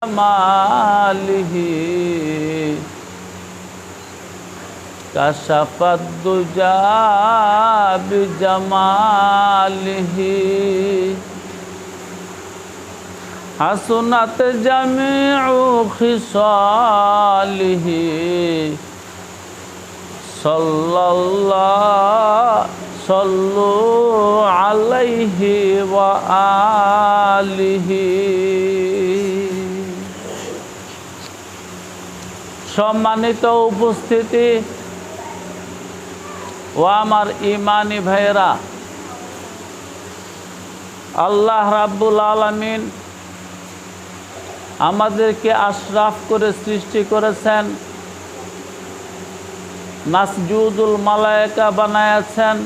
মালিহি কাশাফাদ দুজা বিজামালিহি হাসুনাত জামিউ খিসালিহি সাল্লু আলাইহি ওয়া আলিহি। সম্মানিত উপস্থিতি ও আমার ইমানি ভাইরা, আল্লাহ রাব্বুল আলামিন আমাদেরকে আশরাফ করে সৃষ্টি করেছেন, মাসজুদুল মালায়েকা বানায়াছেন।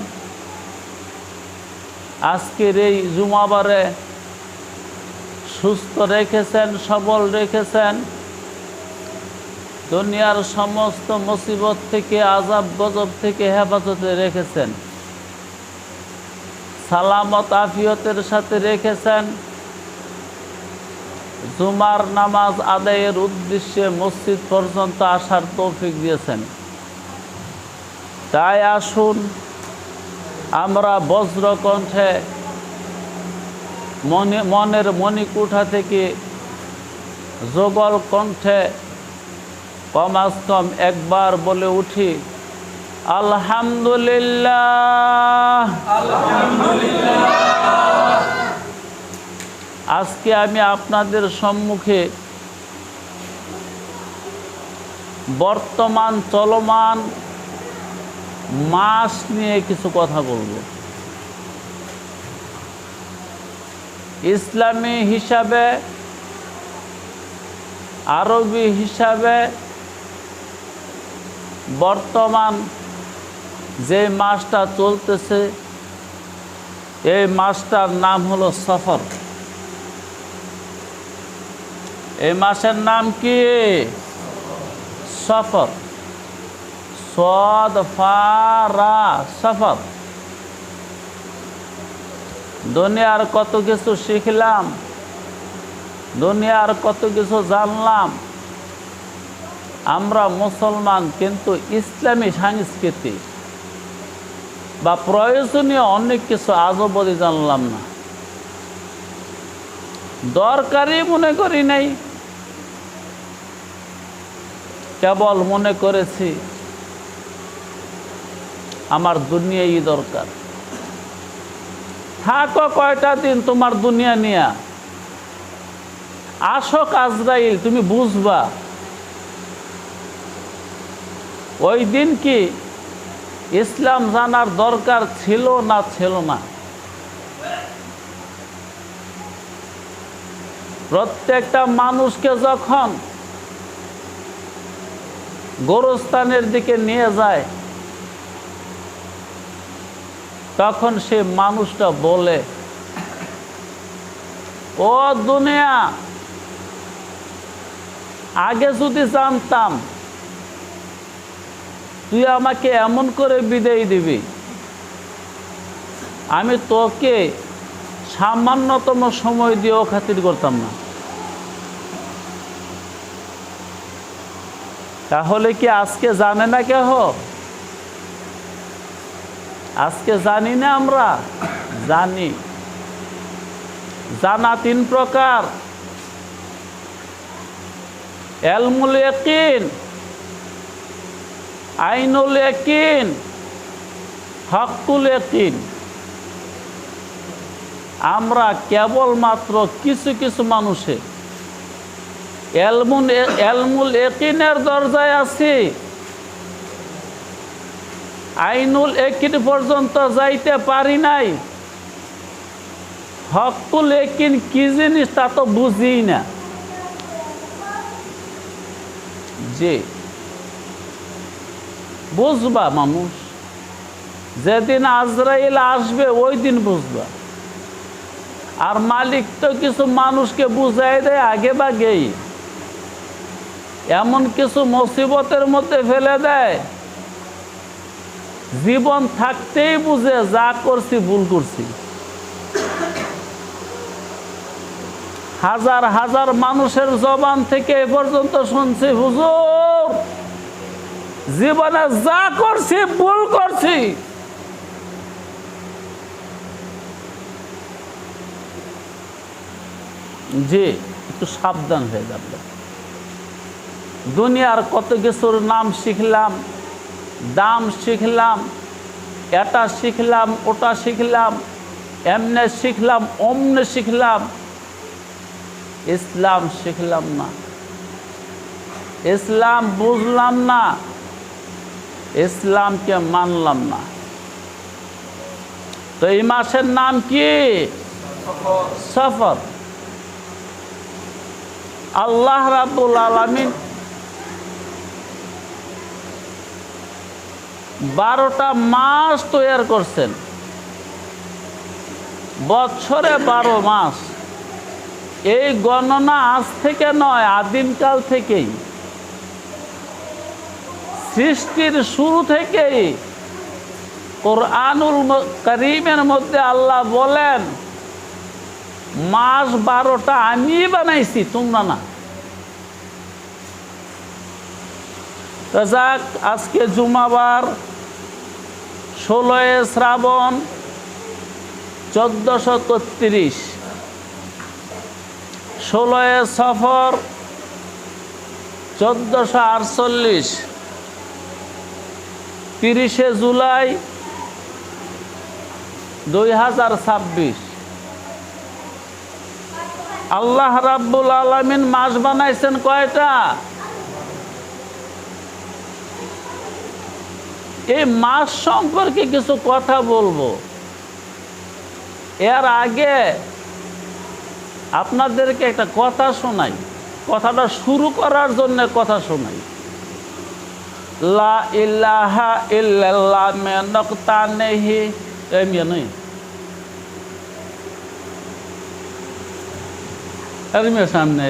আজকের এই জুমাবারে সুস্থ রেখেছেন, সবল রেখেছেন, দুনিয়ার সমস্ত মুসিবত থেকে, আযাব গজব থেকে হেফাজতে রেখেছেন, সালামত আফিয়তের সাথে রেখেছেন। জুমার নামাজ আদায়ের উদ্দেশ্যে মসজিদ পর্যন্ত আসার তৌফিক দিয়েছেন। তাই আসুন আমরা বজ্রকণ্ঠে মনের মণিকুঠা থেকে যোগল কণ্ঠে কমাস কম একবার বলে উঠি, আলহামদুলিল্লাহ। আজকে আমি আপনাদের সম্মুখে বর্তমান চলমান মাস নিয়ে কিছু কথা বলবো। ইসলামী হিসাবে, আরবি হিসাবে বর্তমান যে মাসটা চলতেছে, এই মাসটার নাম হলো সফর। এই মাসের নাম কি? সফর। সদ ফারা, সফর। দুনিয়ার কত কিছু শিখলাম, দুনিয়ার কত কিছু জানলাম। আমরা মুসলমান, কিন্তু ইসলামী সংস্কৃতি বা প্রয়োজনীয় অনেক কিছু আজও অবধি জানলাম না, দরকারই মনে করি নাই। কেবল মনে করেছি আমার দুনিয়াই দরকার। থাকো কয়টা দিন তোমার দুনিয়া নিয়া, আসক আজরাইল, তুমি বুঝবা ওই দিন কি ইসলাম জানার দরকার ছিল না ছিল না। প্রত্যেকটা মানুষকে যখন গোরস্থানের দিকে নিয়ে যায়, তখন সে মানুষটা বলে, ও দুনিয়া, আগে যদি জানতাম তুই আমাকে এমন করে বিদায় দিবি, আমি তোকে সামান্যতম সময় দিয়েও খাতির করতাম না। তাহলে কি আজকে জানে না কেহ? আজকে জানি না? আমরা জানি। জানা তিন প্রকার: ইলমুল ইয়াকিন, আইনুল ইয়াকিন, হকুল ইয়াকিন। আমরা কেবলমাত্র কিছু কিছু মানুষে ইলমুল ইয়াকিনের দরজায় আছি, আইনুল ইয়াকিন পর্যন্ত যাইতে পারি নাই। হকুল ইয়াকিন কি জিনিস তা তো বুঝি না। যে বুঝবা মানুষ, যেদিন আজরাইল আসবে ওই দিন বুঝবা। আর মালিক তো কিছু মানুষকে বুঝাই দেয় আগে ভাগেই, এমন কিছু মুসিবতের মধ্যে ফেলে দেয়, জীবন থাকতেই বুঝে যা করছি ভুল করছি। হাজার হাজার মানুষের জবান থেকে এ পর্যন্ত শুনছি, হুজুর জীবনে যা করছি ভুল করছি। জি, একটু সাবধান হয়ে যাবে। দুনিয়ার কত কিছুর নাম শিখলাম, দাম শিখলাম, এটা শিখলাম, ওটা শিখলাম, এমনে শিখলাম, অমনে শিখলাম, ইসলাম শিখলাম না, ইসলাম বুঝলাম না, ইসলামকে মানলাম না। তো এই মাসের নাম কি? সফর। আল্লাহ রাব্বুল আলামিন 12টা মাস তৈরি করছেন, বছরে 12 মাস। এই গণনা আজ থেকে নয়, আদিমকাল থেকেই, সৃষ্টির শুরু থেকেই কোরআনুল কারীমের মধ্যে আল্লাহ বলেন মাস 12টা আমি বানাইছি, তোমরা না। তো যাক, আজকে জুমাবার 16 শ্রাবণ 1433, 16 সফর 1448, 30 জুলাই 2026। আল্লাহ রাব্বুল আলামিন মাস বানাইছেন কয়টা? এই মাস সম্পর্কে কিছু কথা বলবো। এর আগে আপনাদেরকে একটা কথা শোনাই, কথাটা শুরু করার জন্য কথা শোনাই। লা ইলাহা ইল্লাল্লাহ মে নকতা নেহি, এমনি নই, এর সামনে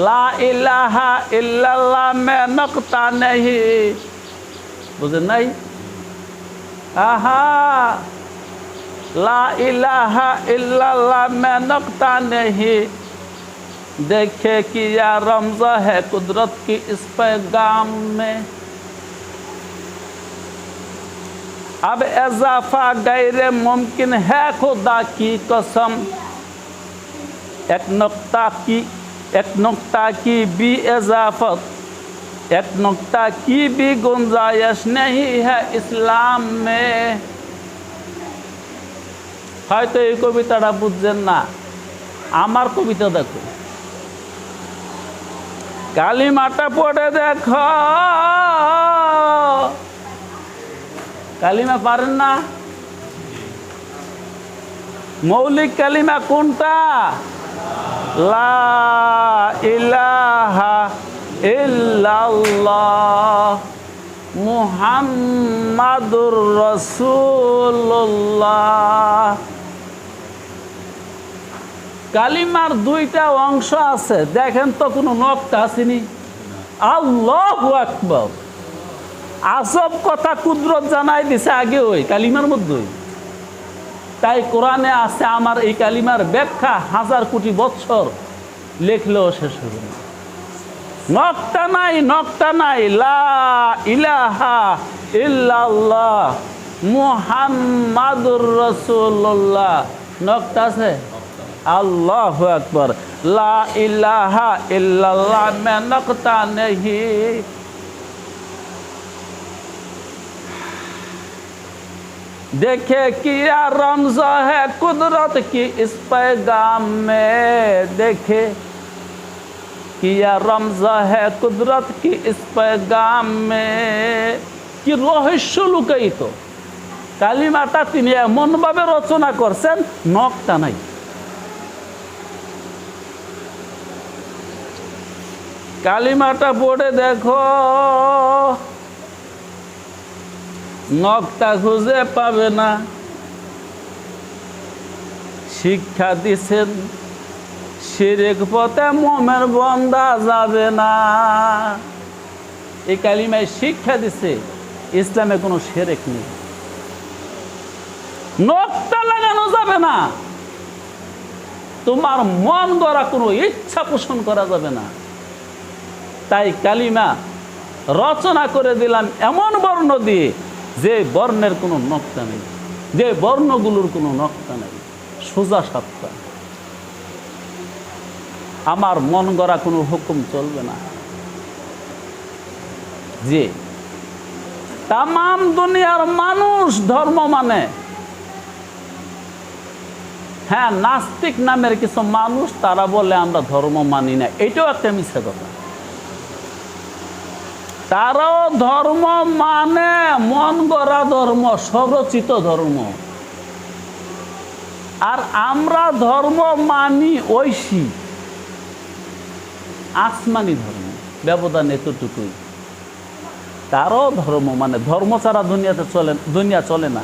লা ইলাহা ইল্লাল্লাহ মে নকতা নেহি, বুঝেন নাই? আহা, লা ইলাহা ইল্লাল্লাহ মে নকতা নেহি, देखे किया रमज़ा है कुदरत की इस पैगाम में, अब इजाफा गैर मुमकिन है खुदा की कसम, एक नुक्ता की भी इजाफत, एक नुक्ता की भी गुंजाइश नहीं है इस्लाम में। হয়তো এই কবিতাটা বুঝছেন না, আমার কবিতা দেখো, কালিমাটা পড়ে দেখো। কালিমা পারেন না? মৌলিক কালিমা কোনটা? লা ইলাহা ইল্লাল্লাহ মুহাম্মাদুর রাসূলুল্লাহ। কালিমার 2টা অংশ আছে, দেখেন তো কোনো নকটা আসেনি? আল্লাহু আকবার। আজব কথা কুদরত জানাই দিছে আগে ওই কালিমার মধ্যে। তাই কোরআনে আছে, আমার এই কালিমার ব্যাখ্যা 1000 কোটি বছর লেখলেও শেষ হবে না। নকটা নাই, নকটা নাই। লা ইলাহা ইল্লাল্লাহ মুহাম্মাদুর রাসূলুল্লাহ, নকটা আছে? আল্লাহু আকবার। লা ইলাহা ইল্লাল্লাহ মে নকতা নেহি, देखे किया रमज़ा है कुदरत की इस पैगाम में, देखे किया रमज़ा है कुदरत की इस पैगाम में। কি রহস্য লুকায়িত। কালিমাটা তিনি এমনভাবে রচনা করছেন, নকটা নাই। কালিমাটা পড়ে দেখো, নকটা খুঁজে পাবে না। শিক্ষা দিছেন শিরক পথে মোমের বন্ধা যাবে না। এই কালিমায় শিক্ষা দিছে ইসলামে কোনো শিরক নেই, নকটা লাগানো যাবে না। তোমার মন গড়া কোনো ইচ্ছা পোষণ করা যাবে না। তাই কালিমা রচনা করে দিলাম এমন বর্ণ দিয়ে যে বর্ণের কোনো নকশা নেই, যে বর্ণগুলোর কোনো নকশা নেই, সোজা সাপটা। আমার মন গড়া কোনো হুকুম চলবে না। যে তামাম দুনিয়ার মানুষ ধর্ম মানে, হ্যাঁ নাস্তিক নামের কিছু মানুষ তারা বলে আমরা ধর্ম মানি না, এটাও একটা মিথ্যা কথা। তারাও ধর্ম মানে মন গড়া ধর্ম, স্বরচিত ধর্ম। আর আমরা ধর্ম মানি ঐশী আসমানি ধর্ম, ব্যবধান এতটুকুই। তারাও ধর্ম মানে, ধর্ম ছাড়া দুনিয়া চলে না।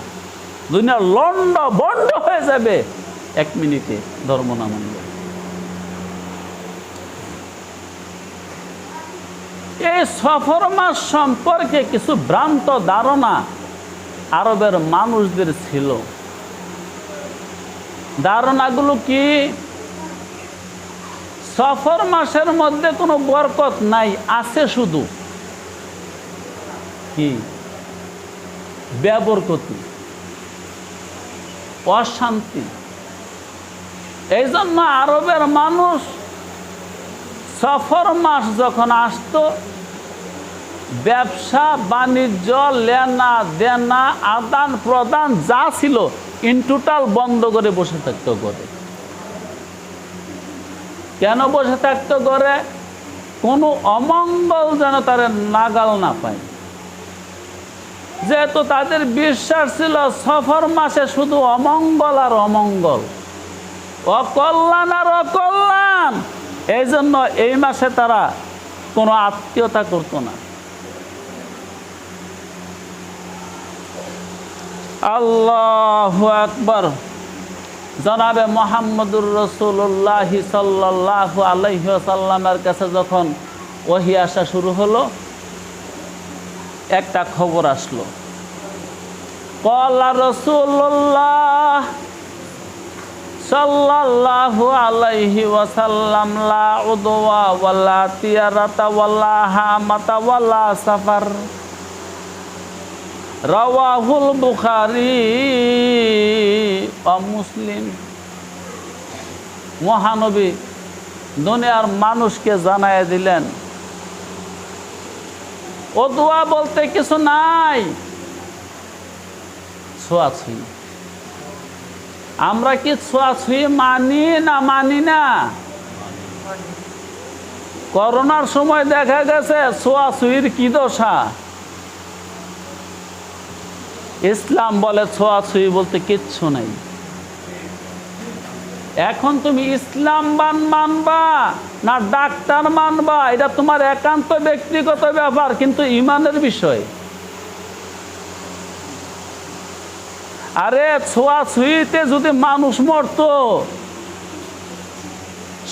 দুনিয়া লন্ড বন্ড হয়ে যাবে এক মিনিটে ধর্ম না মানলে। এই সফর মাস সম্পর্কে কিছু ভ্রান্ত ধারণা আরবের মানুষদের ছিল। ধারণাগুলো কি? সফর মাসের মধ্যে কোনো বরকত নাই, আছে শুধু কি বেবরকতি, অশান্তি। এই জন্য আরবের মানুষ সফর মাস যখন আসতো, ব্যবসা বাণিজ্য, লেনা দেনা, আদান প্রদান যা ছিল ইন টোটাল বন্ধ করে বসে থাকতো ঘরে। কেন বসে থাকতো ঘরে? কোনো অমঙ্গল যেন তারা নাগাল না পায়। যেহেতু তাদের বিশ্বাস ছিল সফর মাসে শুধু অমঙ্গল আর অমঙ্গল, অকল্যাণ আর অকল্যাণ। এই জন্য এই মাসে তারা কোনো আত্মীয়তা করতো না। আল্লাহু আকবার। জনাবে মুহাম্মদুর রাসূলুল্লাহ সাল্লাল্লাহু আলাইহি ওয়াসাল্লামের কাছে যখন ওহী আসা শুরু হলো, একটা খবর আসলো। ক্বালা রাসূলুল্লাহ সাল্লাল্লাহু আলাইহি ওয়াসাল্লাম লা উদওয়া ওয়ালা তিয়ারাতা ওয়ালা হামাতা ওয়ালা সাফার, রাওয়াহুল বুখারী ও মুসলিম। মহানবী দুনিয়ার মানুষকে জানায় দিলেন, উদওয়া বলতে কিছু নাই, ছোঁয়াছুঁই। আমরা কি ছোঁয়াছুঁই মানি না মানি না? করোনার সময় দেখা গেছে ছোঁয়াছুঁইর কি দশা। ইসলাম বলে ছোঁয়াছুঁই বলতে কিচ্ছু নাই। এখন তুমি ইসলাম মানবা না ডাক্তার মানবা, এটা তোমার একান্ত ব্যক্তিগত ব্যাপার, কিন্তু ইমানের বিষয়। আরে ছোঁয়াছুঁইতে যদি মানুষ মরতো,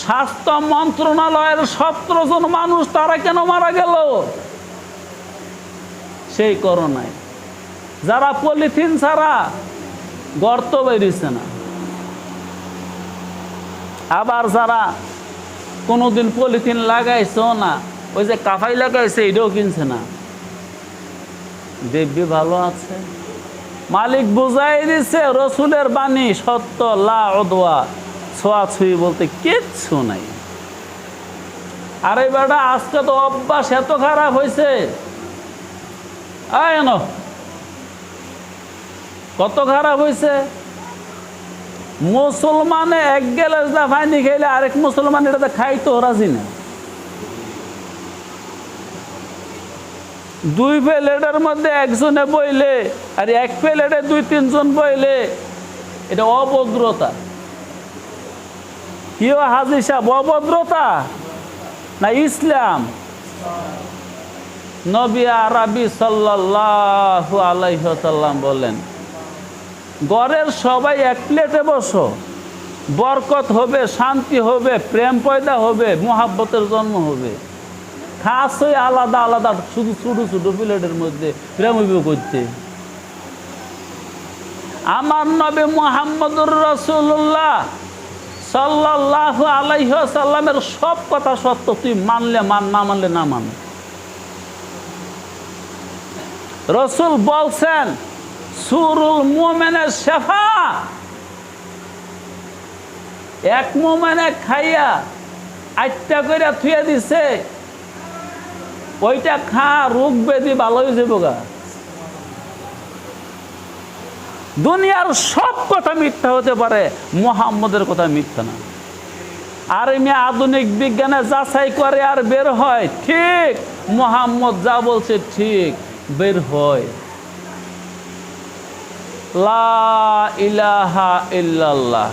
স্বাস্থ্য মন্ত্রণালয়ের 17 জন মানুষ তারা কেন মারা গেল সেই করোনায়? যারা পলিথিন ছাড়া গর্ত বেরিয়েছে না, আবার যারা কোনোদিন পলিথিন লাগাইছো না, ওই যে কাফাই লাগাইছে এটাও কিনছে না। দেখবি ভালো আছে। মালিক বুঝাই দিছে রসুলের বাণী সত্য, লা উদওয়া, ছোঁয়াছুঁই বলতে কিচ্ছু নাই। আরে বেটা আজকে তো অভ্যাস এত খারাপ হয়েছে, কত খারাপ হয়েছে। মুসলমানে এক গ্লাস পানি খাইলে আরেক মুসলমান এটাতে খাইতো রাজি না। 2 প্লেটের মধ্যে একজনে বইলে আর 1 প্লেটে 2-3 জন বইলে এটা অভদ্রতা। কি হাজী সাহেব, অভদ্রতা না ইসলাম? নবী আরবি সাল্লাল্লাহু আলাইহি ওয়াসাল্লাম বলেন, ঘরের সবাই 1 প্লেটে বসো, বরকত হবে, শান্তি হবে, প্রেম পয়দা হবে, মুহাব্বতের জন্ম হবে। খাসই আলাদা আলাদা শুধু ছোট ছোট প্লেটের মধ্যে প্রেম করতে। আমার নবী মুহাম্মদুর রাসূলুল্লাহ সাল্লাল্লাহু আলাইহি ওয়াসাল্লামের সব কথা সত্য, তুই মানলে মান, না মানলে না মান। রাসূল বলছেন সূরুল মুমিনের শেফা, এক মুমিনে খাইয়া 8টা করে থুয়ে দিছে, ওইটা খা, রোগ ব্যাধি ভালো হয়ে যাবো গা। দুনিয়ার সব কথা মিথ্যা হতে পারে, মুহাম্মদের কথা মিথ্যা না। আর এমনি আধুনিক বিজ্ঞানে যাচাই করে আর বের হয় ঠিক, মুহাম্মদ যা বলছে ঠিক বের হয়। লা ইলাহা ইল্লাল্লাহ।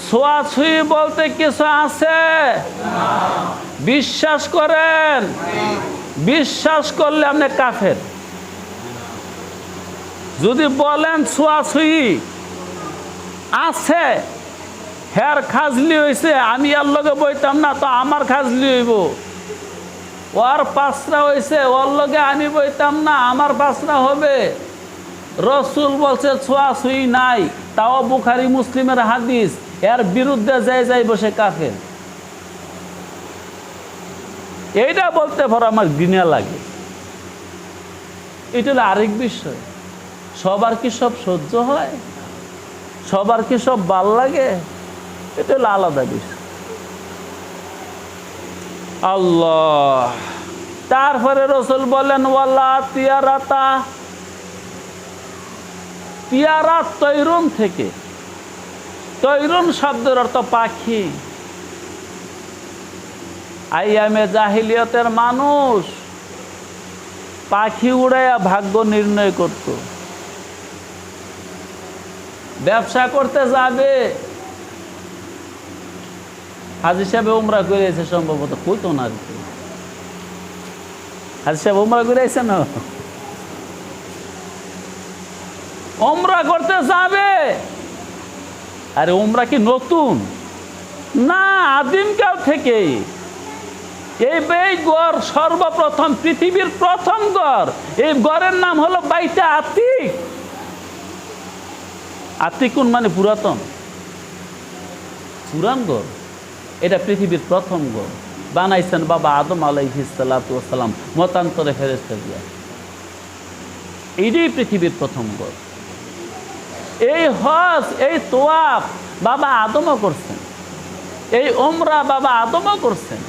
ছোঁয়াছুঁয়ি বলতে কিছু আছে? বিশ্বাস করেন? বিশ্বাস করলে আপনি কাফের। যদি বলেন ছোঁয়াছুঁয়ি আছে, হের খাজলি হয়েছে, আমি আর লগে বইতাম না, তো আমার খাজলি হইব। ওর পাঁচরা হয়েছে, ওর লগে আমি বইতাম না, আমার পাঁচরা হবে। রাসূল বলছে ছোঁয়াছুঁয়ি নাই, তাও বুখারী মুসলিমের হাদিস, এর বিরুদ্ধে যাই যাই বসে কাফের। এইটা বলতে পর আমার ঘৃণা লাগে। এটা হলো আরেক বিষয়। সবার কি সব সহ্য হয়? সবার কি সব ভাল লাগে? এটা হলো আলাদা বিষয়। আল্লাহ। তারপরে রাসূল বলেন ওয়ালা তিয়ারাতা, তিয়ারা তৈরুন থেকে। তৈরুন শব্দের অর্থ পাখি। আইয়ামে জাহিলিয়তের মানুষ পাখি উড়াইয়া ভাগ্য নির্ণয় করত। ব্যবসা করতে যাবে, হাজী সাহেব উমরা করেছে সম্ভবত, কইতো না আর কি। হাজী সাহেব উমরা করেছে না, উমরা করতে যাবে। আরে উমরা কি নতুন না? আদিমকাল থেকেই এই গড় সর্বপ্রথম, পৃথিবীর প্রথম গড়। এই গড়ের নাম হলো বাইতে আতিক। আতিকুন মানে পুরাতন, পুরান গড়। এটা পৃথিবীর প্রথম গড়, বানাইছেন বাবা আদম আলাইহিস সালাতু ওয়াস সালাম মতান্তরে ফেরেশতা দিয়া। এটাই পৃথিবীর প্রথম গড়। এই হজ, এই তোয়াফ বাবা আদমও করছেন, এই উমরা বাবা আদমও করছেন।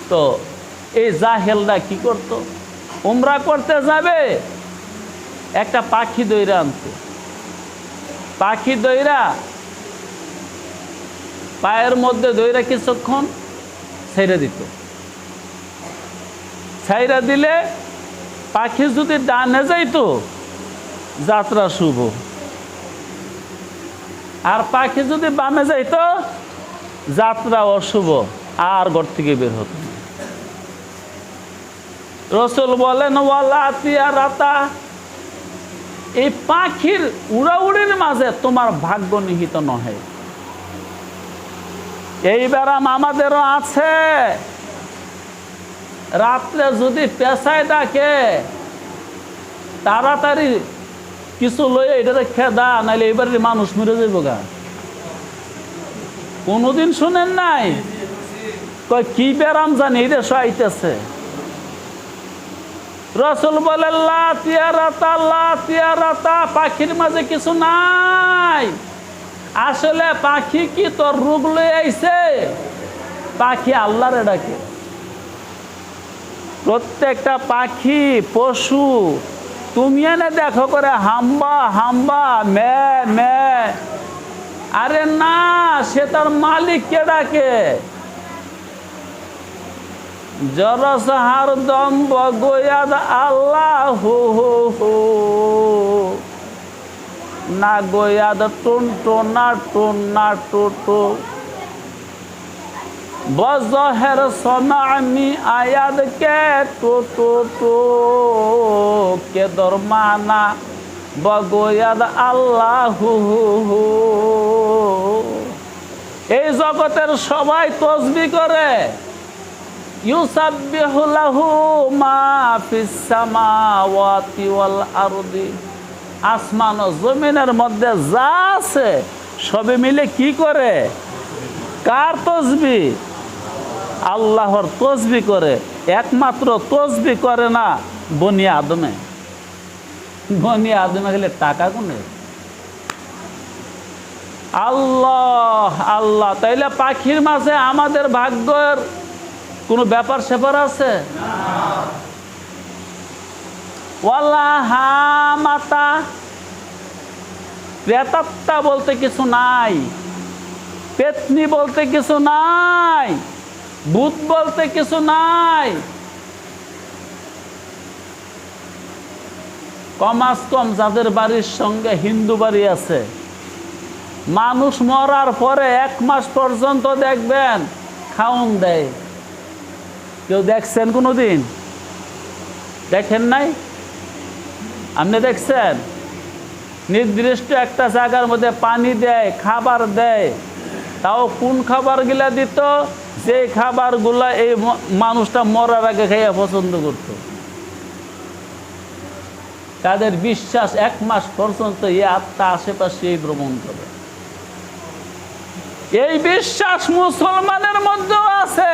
তো এই জাহেলরা কি করত? উমরা করতে যাবে, একটা পাখি দইরা আনতো। পাখি দইরা পায়ের মধ্যে দইরা কিছুক্ষণ ছেড়ে দিত। ছেড়ে দিলে পাখি যদি ডানে যাইতো, যাত্রা শুভ। আর পাখি যদি বামে যাইতো, যাত্রা অশুভ, আর ঘর থেকে বের হতো। রাসূল বলেন ওয়ালা তিয়ারাতা, এই পাখির উড়াউড়ির মাঝে তোমার ভাগ্য নিহিত নহে। এই ব্যারাম আমাদেরও আছে। রাত্রে যদি পেশায় ডাকে, তাড়াতাড়ি কিছু লয়ে এটা খেদা, নাহলে এবারে মানুষ মরে যাইব গা। কোনোদিন শুনেন নাই? কয় কি ব্যারাম জানি, এটা আইতেছে। রাসূল বলে লা তিয়ারাতা, লা তিয়ারাতা, পাখির মাঝে কিছু নাই। আসলে পাখি কি তোর রোগ লয়ে আইছে? পাখি আল্লাহরে ডাকে। প্রত্যেকটা পাখি, পশু তুমি এনে দেখো করে হাম্বা হাম্বা, মে মে। আরে না, সে তার মালিককে ডাকে। জরস হার দম বগোয়াদ আল্লাহ হো হো হো, না গোয়াদ টুন টোনা টোনা টোটো, বজহের সোনামি আয়াদ কে টো টো টো, কে দরমানা বগোয়াদ আল্লাহ হো হো। এই জগতের সবাই তসবিহ করে। ইউসাব্বিহু লাহু মা ফিস সামাওয়াতি ওয়াল আরদি, আসমান ও জমিনের মধ্যে যা আছে সবে মিলে কি করে? কার তসবি? আল্লাহর তসবি করে। একমাত্র তসবি করে না বনি আদমে। বনি আদমে গেলে টাকা কোনে? আল্লাহ আল্লাহ। তাইলে পাখির মাঝে আমাদের ভাগ্যের কোনো ব্যাপার স্যাপার আছে? ওয়ালা হা মাতা, প্রেতাত্মা বলতে কিছু নাই, পেতনি বলতে কিছু নাই, ভূত বলতে কিছু নাই। কমাস কম যাদের বাড়ির সঙ্গে হিন্দু বাড়ি আছে, মানুষ মরার পরে 1 মাস পর্যন্ত দেখবেন খাওন দেয়। কেউ দেখছেন কোনোদিন? দেখেন নাই? আপনি দেখছেন? নির্দিষ্ট একটা জায়গার মধ্যে পানি দেয়, খাবার দেয়। তাও কোন খাবারগুলা দিত? যে খাবারগুলা এই মানুষটা মরার আগে খাইয়া পছন্দ করত। তাদের বিশ্বাস 1 মাস পর্যন্ত এই আত্মা আশেপাশে ভ্রমণ করে। এই বিশ্বাস মুসলমানের মধ্যেও আছে।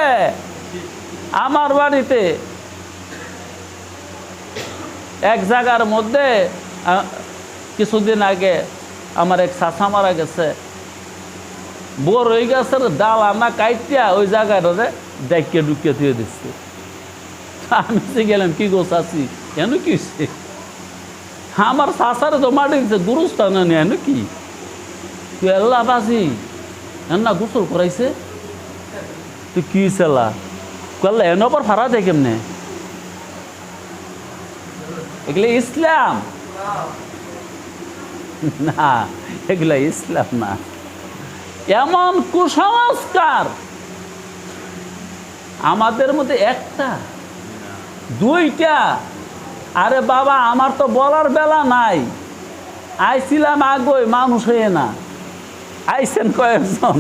আমার বাড়িতে এক জায়গার মধ্যে কিছুদিন আগে আমার এক চাচা মারা গেছে। বড়ই গাছের ডাল আনা কাইটিয়া ওই জায়গাটাতে ডাইকে ঢুকিয়ে দিয়ে দিচ্ছে। আমি সে গেলাম, কি গো চাচি এন কি? আমার চাচারে তো মাটি দিচ্ছে গুরুস্থান এন কি? তুই আল্লাহ বাসি না গোসল করাইছে? তুই কি চালা করলে এন পর ফারা দেয় কেমনে? এগুলো ইসলাম না, এগুলা ইসলাম না। এমন কুসংস্কার আমাদের মধ্যে একটা দুইটা। আরে বাবা, আমার তো বলার বেলা নাই। আইছিলাম আগই, মানুষ হয়ে না। আইছেন কয়েকজন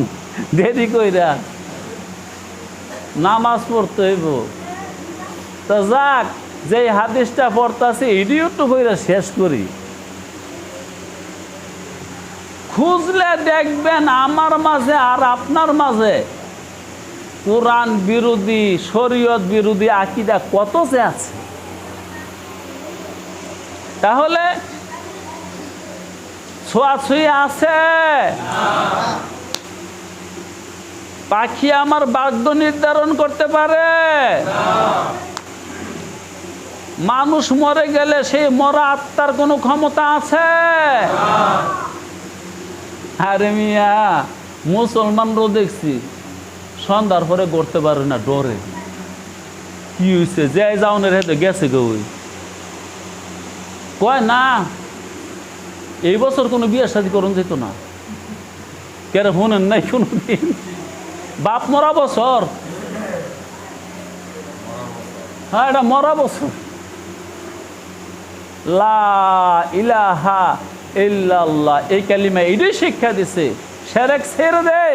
দেরি কইরা, নামাজ পড়তে হইব। তো যাক, যে হাদিসটা পড়তাছি এটিও একটু কইরা শেষ করি। খুঁজলে দেখবেন আমার মাঝে আর আপনার মাঝে কোরআন বিরোধী, শরীয়ত বিরোধী আকীদা কত যে আছে। তাহলে ছোঁয়াছুঁয়ি আছে? পাখি আমার ভাগ্য নির্ধারণ করতে পারে? মানুষ মরে গেলে সেই মরা আত্মার কোনো ক্ষমতা আছে? আরে মিয়া, মুসলমানরাও দেখছি সন্ধ্যার পরে করতে পারে না, ডরে। কি হয়েছে? যে যাওনের হেঁটে গেছে গই কয় না, এই বছর কোনো বিয়ে শাদী করুন যেত না। কেরে শুনেন নাই কোনোদিন? বাপ মরা বছর, হ্যাঁ এটা মরা বছর। লা ইলাহা ইল্লাল্লাহ এই কালিমা এটাই শিক্ষা দিছে। শিরক ছেড়ে দে।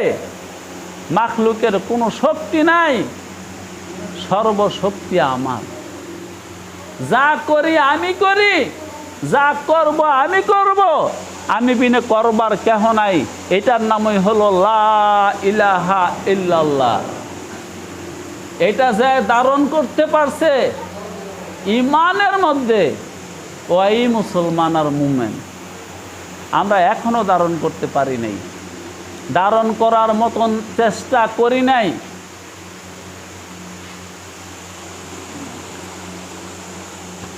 মাখলুকের কোনো শক্তি নাই, সর্বশক্তি আমার। যা করি আমি করি, যা করব আমি করব, আমি বিনে করবার কেহ নাই। এটার নামই হলো লা ইলাহা ইল্লাল্লাহ। এটা যে ধারণ করতে পারছে ইমানের মধ্যে, ওই মুসলমান আর মুমিন। আমরা এখনো ধারণ করতে পারি নাই, ধারণ করার মতন চেষ্টা করি নাই।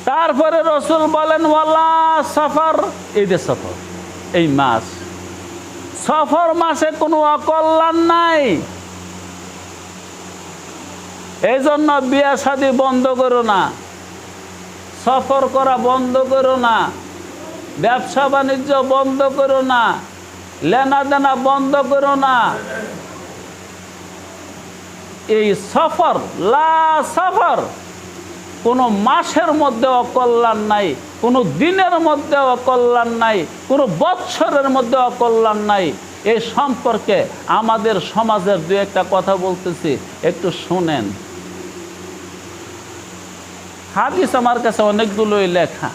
তারপরে রসুল বলেন ওয়ালা সফর, এই যে সফর, এই মাস, সফর মাসে কোনো অকল্যাণ নাই। এই জন্য বিয়ে শাদী বন্ধ করো না, সফর করা বন্ধ করো না, ব্যবসা বাণিজ্য বন্ধ করো না, লেনাদেনা বন্ধ করো না। এই সফর, লা সফর, কোনো মাসের মধ্যে অকল্যাণ নাই, কোনো দিনের মধ্যে অকল্যাণ নাই, কোনো বৎসরের মধ্যে অকল্যাণ নাই। এই সম্পর্কে আমাদের সমাজের দু একটা কথা বলতেছি, একটু শুনেন। হাদিস আমার কাছে অনেকগুলোই লেখা।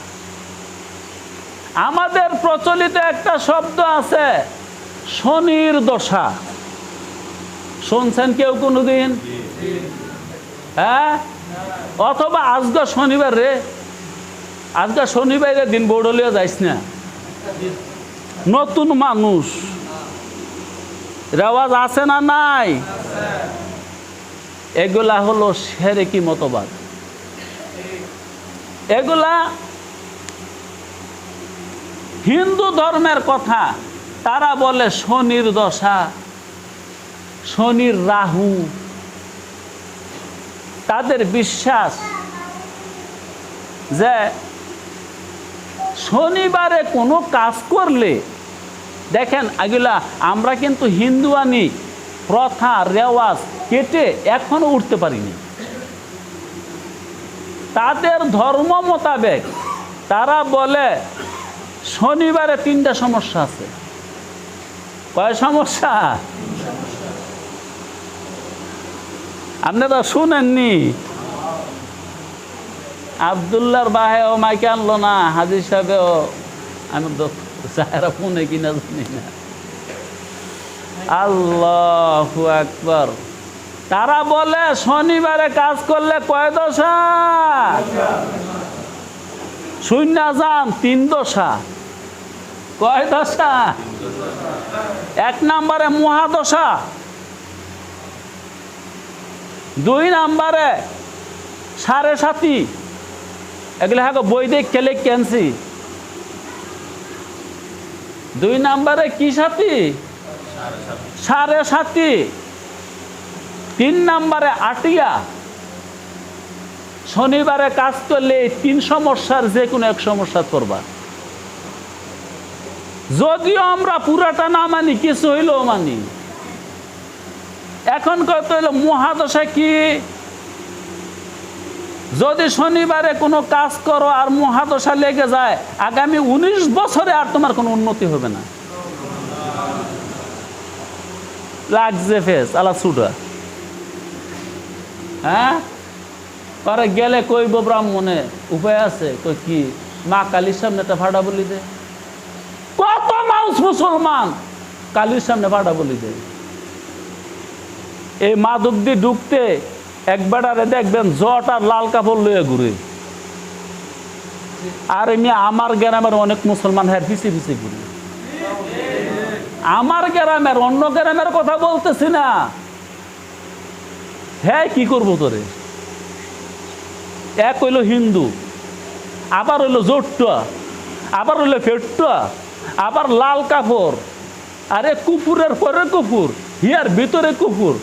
আমাদের প্রচলিত একটা শব্দ আছে, শনির দশা শুনছেন কেউ কোনোদিন? হ্যাঁ, অথবা আজকে শনিবার রে, আজকে শনিবারের দিন বৌডলিয়া যাইস না, নতুন মানুষ রেওয়াজ আছে না নাই? এগুলা হলো শিরকি মতবাদ। এগুলা হিন্দু ধর্মের কথা। তারা বলে শনির দশা, শনির রাহু। তাদের বিশ্বাস যে শনিবারে কোনো কাজ করলে, দেখেন এগুলা আমরা কিন্তু হিন্দুয়ানি প্রথা রেওয়াজ কেটে এখনো উঠতে পারিনি। তাদের ধর্ম মোতাবেক তারা বলে শনিবারে 3টা সমস্যা আছে। কয় সমস্যা? আপনারা শুনেননি? আবদুল্লাহর বাহেও মাইকে আনলো না, হাজির সাহেবেও, আমি চাহেরা ফোনে কিনা জানি না। আল্লাহু আকবার। তারা বলে শনিবারে কাজ করলে কয় দশা? শূন্য যান 3 দশা। কয় দশা? 1 নম্বরে মহাদশা, 2 নম্বরে 7.5, এগুলো হ্যাঁ বই দেখ কেলে ক্যান্সি। 2 নম্বরে কি সাথী? 7.5। 3 নম্বরে আটিয়া। শনিবারে কাজ করলে 3 সমস্যার যে কোনো এক সমস্যা করবা। যদিও আমরা পুরাটা না মানি, কিছু হইলেও মানি। এখন কত হইল মহাদশা কি? যদি শনিবারে কোনো কাজ করো আর মহাদশা লেগে যায়, আগামী 19 বছরে আর তোমার কোনো উন্নতি হবে না। লাগছে ফেস আলা ছুটা। হ্যাঁ, পরে গেলে কইব ব্রাহ্মণে উপায় আছে? কই কি? মা কালীর সামনে একটা ভাড়া বলি দে। কত মানুষ মুসলমান কালীর সামনে ভাড়া বলি দে। এই মাদক দিয়ে ঢুকতে একবারে দেখবেন জট আর লাল কাপড় লয়ে ঘুরে। আর এমনি আমার গ্রামের অনেক মুসলমান হ্যাঁ পিছিয়ে পিছিয়ে ঘুরে। আমার গ্রামের, অন্য গ্রামের কথা বলতেছি না। হ্যাঁ কি করবো তোরে? এক হইল হিন্দু, আবার হইল জোটটা, আবার হইল ফেটটা, আবার লাল কাপড়। আরে কুকুরের পরে কুকুর, হিয়ার ভিতরে কুকুর।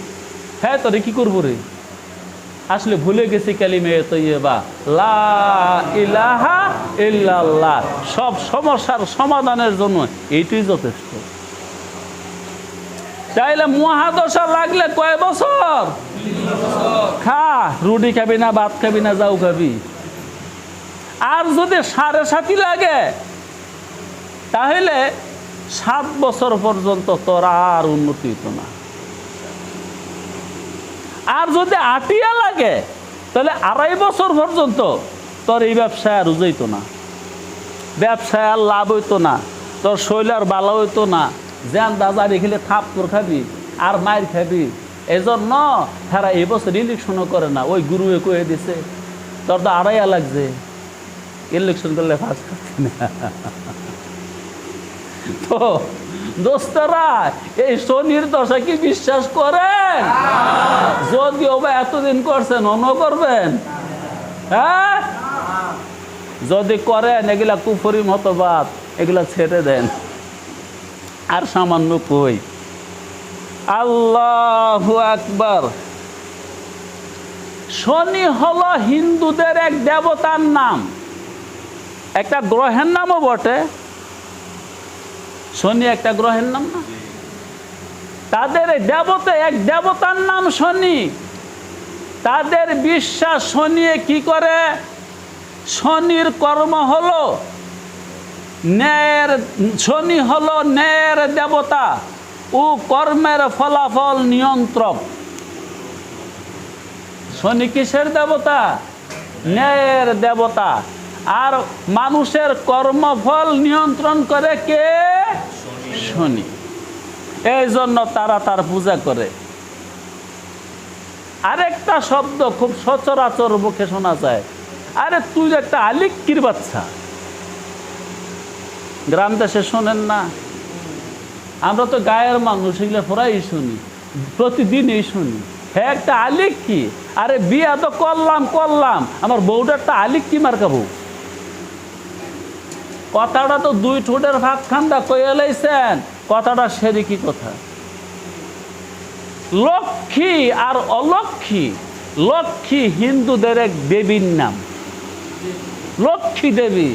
হ্যাঁ তোরে কি করবো রে? আসলে ভুলে গেছি কালিমে তৈয়বা লা ইলাহা ইল্লাল্লাহ। সব সমস্যার সমাধানের জন্য এইটাই যথেষ্ট। চাইলে মহাদশা লাগলে কয় বছর? খা, রুটি খাবি না, ভাত খাবি না, যাও খাবি। আর যদি 7.5 লাগে তাহলে 7 বছর পর্যন্ত তোর আর উন্নতি হইতো না। আর যদি 8 লাগে তাহলে 2.5 বছর পর্যন্ত তোর এই ব্যবসায় আর উজাইতো না, ব্যবসায় আর লাভ হইতো না, তোর শৈল আর ভালো হইতো না। যেন দাদা খেলে থাপ্পড় খাবি আর মায়ের খাবি। এই জন্য তারা এই বছর ইলেকশনও করে না। ওই গুরুয়ে কয়ে দিছে তোর তো 2.5 লাগছে, ইলেকশন করলে ফার্স্ট খাচ্ছি না। তো দোস্তরা, এই শনির দশা কি বিশ্বাস করেন? যদিও বা এতদিন করছেন, অন্য করবেন? হ্যাঁ, যদি করেন এগুলা কুফরি মতবাদ, এগুলা ছেড়ে দেন। আর সামান্য কই। আল্লাহু আকবার। শনি হলো হিন্দুদের এক দেবতার নাম, একটা গ্রহের নামও বটে। শনি একটা গ্রহের নাম না? তাদের দেবতা, এক দেবতার নাম শনি। তাদের বিশ্বাস শনি কি করে? শনির কর্ম হলো ন্যায়ের, শনি হলো ন্যায়ের দেবতা ও কর্মের ফলাফল নিয়ন্ত্রক। শনি কিসের দেবতা? ন্যায়ের দেবতা। আর মানুষের কর্মফল নিয়ন্ত্রণ করে কে? শনি। এই জন্য তারা তার পূজা করে। আরেকটা শব্দ খুব সচরাচর মুখে শোনা যায়, আরে তুই একটা আলিক্কির বাচ্চা। গ্রাম দেশে শোনেন না? আমরা তো গায়ের মানুষ, এগুলো প্রায় শুনি, প্রতিদিনই শুনি। হ্যাঁ, একটা আলিক্কি। আরে বিয়া তো করলাম, আমার বউটা একটা আলিক্কি মার্কাবো। কথাটা তো দুই ঠোঁটের ভাগ খান্দা কইয়া লাইছেন, কথাটা সেরিকি কথা। লক্ষ্মী আর অলক্ষ্মী, লক্ষ্মী হিন্দুদের এক দেবীর নাম, লক্ষ্মী দেবী।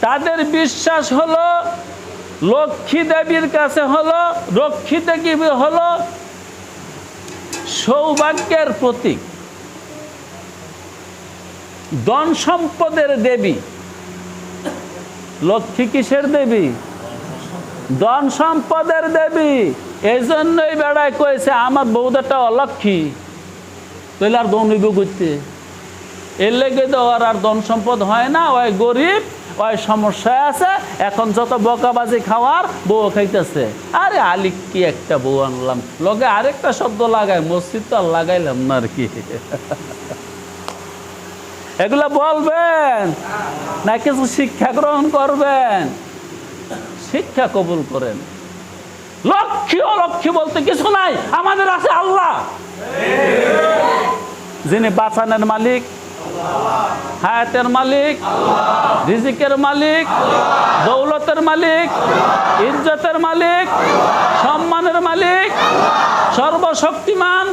তাদের বিশ্বাস হলো লক্ষ্মী দেবীর কাছে হলো, লক্ষ্মী দেবী হলো সৌভাগ্যের প্রতীক, ধন সম্পদের দেবী। লক্ষ্মী কিসের দেবী? ধন সম্পদের দেবী। এই জন্যই বেড়ায় কয়েছে আমার বউদাটা অলক্ষ্মী, তাহলে আর ধন হইব করতে। এর লেগে তো আর ধন সম্পদ হয় না, ওই গরিব, ওই সমস্যায় আছে। এখন যত বকাবাজি খাওয়ার, বউ খাইতেছে। আরে আলিক্কি একটা বউ আনলাম, লগে আরেকটা শব্দ লাগায়, মসজিদ তো আর লাগাইলাম না আর কি। এগুলা বলবেন না কিছু শিক্ষা গ্রহণ করবেন? শিক্ষা কবুল করেন। লক্ষ্মী অলক্ষ্মী বলতে কিছু নাই, আমাদের আছে আল্লাহ, যিনি বাঁচানোর মালিক, হায়াতের মালিক, রিজিকের মালিক, দৌলতের মালিক, ইজ্জতের মালিক, সম্মানের মালিক, সর্বশক্তিমান,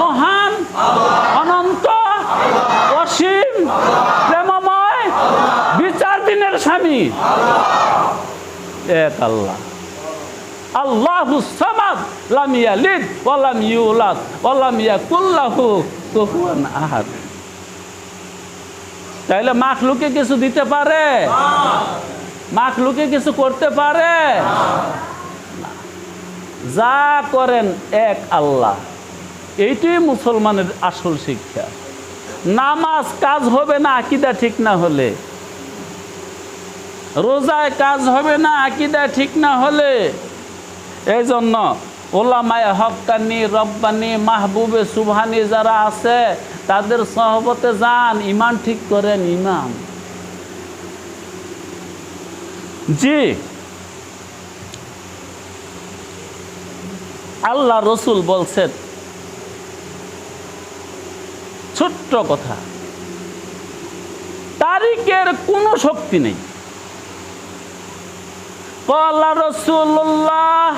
মহান, অনন্ত, অসীম, প্রেমময়, বিচার দিনের স্বামী এক আল্লাহ। আল্লাহুস সামাদ, লাম ইয়ালিদ ওয়া লাম ইউলাদ ওয়া লাম ইয়াকুল লাহু কুফুয়ান আহাদ। তাইলে মাখলুকে কিছু দিতে পারে? মাখলুকে কিছু করতে পারে? যা করেন এক আল্লাহ। এইটাই মুসলমানের আসল শিক্ষা। নামাজ কাজ হবে না আকীদা ঠিক না হলে, রোজায় কাজ হবে না আকীদা ঠিক না হলে। এই জন্য ওলামায়ে হক্কানি, রব্বানি, মাহবুবে সুবহানি যারা আছে তাদের সহবতে যান, ইমান ঠিক করেন। ইমান জি, আল্লাহ রসুল বলছেন ছোট্ট কথা, তারিখের কোনো শক্তি নেই। ক্বালা রাসূলুল্লাহ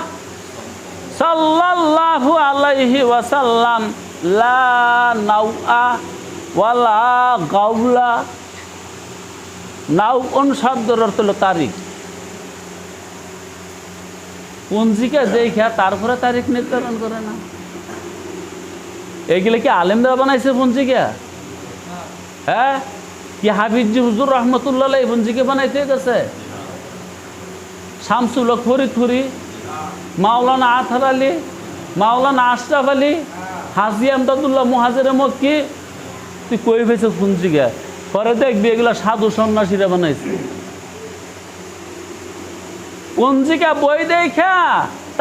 সাল্লাল্লাহু আলাইহি ওয়াসাল্লাম লা নাউআ ওয়ালা গাউলা। নাউন শব্দের অর্থ হলো তারিখ। পঞ্জিকা দেখা তারপরে তারিখ নির্ধারণ করে না। এগুলো কি আলেমরা বানাইছে পঞ্জিকা? হ্যাঁ, কি হাফিজ হুজুর রহমতুল্লাহ এই পঞ্জিকা বানাইতে গেছে? শামসুল হক ফরিদপুরি, মাওলানা আতহার আলী, মাওলানা আশরাফ আলী, হাজী আমদাদুল্লাহ মুহাজিরে মক্কি, তুই কই পেয়েছিস পঞ্জিকা? পরে দেখবি এগুলা সাধু সন্ন্যাসীরা বানাইছে। পঞ্জিকা বই দেখা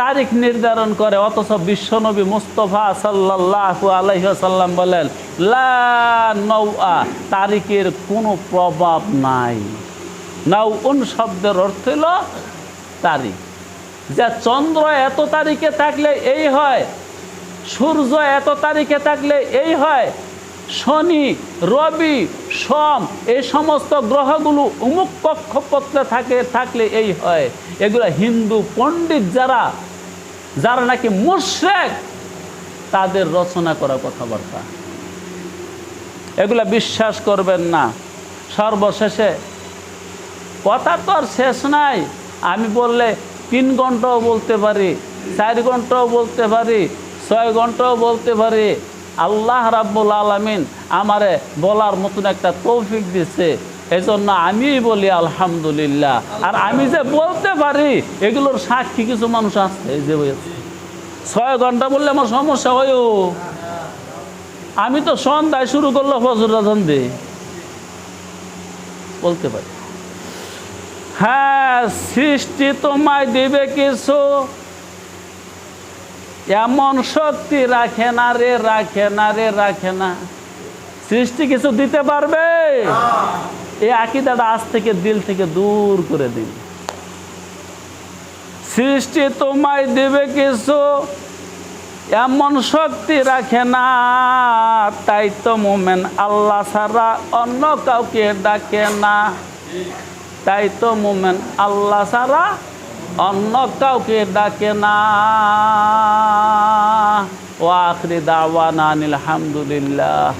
তারিখ নির্ধারণ করে, অথচ বিশ্বনবী মুস্তাফা সাল্লাল্লাহু আলাইহি ওয়াসাল্লাম বলেন লা নাউআ, তারিখের কোনো প্রভাব নাই। নাউন শব্দের অর্থ হলো তারিখ। যা চন্দ্র এত তারিখে থাকলে এই হয়, সূর্য এত তারিখে থাকলে এই হয়, শনি, রবি, সোম এই সমস্ত গ্রহগুলো অমুক কক্ষপথে থাকলে এই হয়। এগুলো হিন্দু পণ্ডিত যারা নাকি মুশরিক তাদের রচনা করা কথাবার্তা, এগুলা বিশ্বাস করবেন না। সর্বশেষে কথা তো আর শেষ নাই। আমি বললে 3 ঘন্টাও বলতে পারি, 4 ঘন্টাও বলতে পারি, 6 ঘন্টাও বলতে পারি। আল্লাহ রাব্বুল আলামিন আমারে বলার মতন একটা তৌফিক দিচ্ছে, এজন্য আমি বলি আলহামদুলিল্লাহ। আর আমি যে বলতে পারি এগুলোর সাক্ষী কিছু মানুষ আছে। এই যে 6 ঘন্টা বললে আমার সমস্যা হয়। আমি তো সন্ধ্যায় শুরু করলো ফজর আজান দিয়ে বলতে পারি। হ্যাঁ, সৃষ্টি তোমায় দিবে কিছু, এমন শক্তি রাখে না রে, রাখে না রে, রাখে না। সৃষ্টি কিছু দিতে পারবে? এই আকীদাটা আজ থেকে দিল থেকে দূর করে দিন। সৃষ্টি তোমায় দিবে কিছু, এমন শক্তি রাখে না। তাই তো মোমেন আল্লাহ ছাড়া অন্য কাউকে ডাকে না। তাই তো মোমেন আল্লাহ ছাড়া অন্য কাউকে ডাকে না। ওয়া আখিরি দাওয়ানা আনিল হামদুলিল্লাহ।